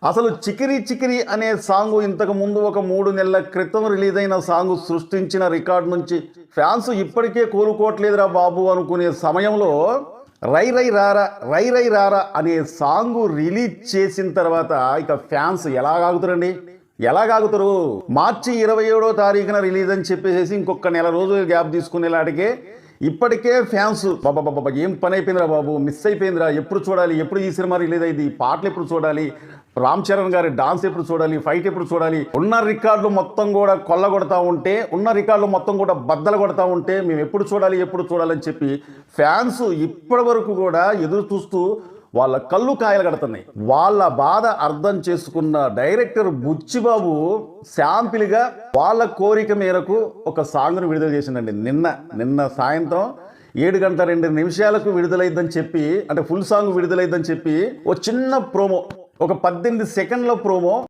అసలు చికిరి చికిరి అనే సాంగ్ ఇంతకు ముందు ఒక 3 నెలల క్రితం రిలీజ్ అయిన సాంగ్ సృష్టించిన రికార్డు నుంచి ఫ్యాన్స్ ఇప్పటికే కోలుకోవట్లేదురా బాబు అనుకునే సమయంలో రై రై రారా రై రై రారా అనే సాంగ్ రిలీజ్ చేసిన తర్వాత ఇక ఫ్యాన్స్ ఎలాగాగుతారు మార్చి 27వ తారీఖున రిలీజ్ అని చెప్పేసి ఇంకొక నెల రోజులు గ్యాప్ తీసుకునేలాంటికే ఇప్పటికే ఫ్యాన్స్ బాబా ఏం పని అయిపోయిందిరా బాబు, మిస్ అయిపోయిందిరా, ఎప్పుడు చూడాలి, ఎప్పుడు ఈ సినిమా రిలీజ్ అయింది, పాటలు ఎప్పుడు చూడాలి, రామ్ చరణ్ గారి డాన్స్ ఎప్పుడు చూడాలి, ఫైట్ ఎప్పుడు చూడాలి, ఉన్న రికార్డులు మొత్తం కూడా కొల్లగొడతా ఉంటే, ఉన్న రికార్డులు మొత్తం కూడా బద్దలు కొడతా ఉంటే మేము ఎప్పుడు చూడాలని చెప్పి ఫ్యాన్స్ ఇప్పటి వరకు కూడా ఎదురు చూస్తూ వాళ్ళ కళ్ళు కాయలు కడుతున్నాయి. వాళ్ళ బాధ అర్థం చేసుకున్న డైరెక్టర్ బుచ్చిబాబు శాంపిల్గా వాళ్ళ కోరిక మేరకు ఒక సాంగ్ను విడుదల చేసిందండి. నిన్న సాయంత్రం 7:02 విడుదలైద్దని చెప్పి, అంటే ఫుల్ సాంగ్ విడుదలైద్దని చెప్పి ఒక చిన్న ప్రోమో, ఒక 18 సెకండ్ల ప్రోమో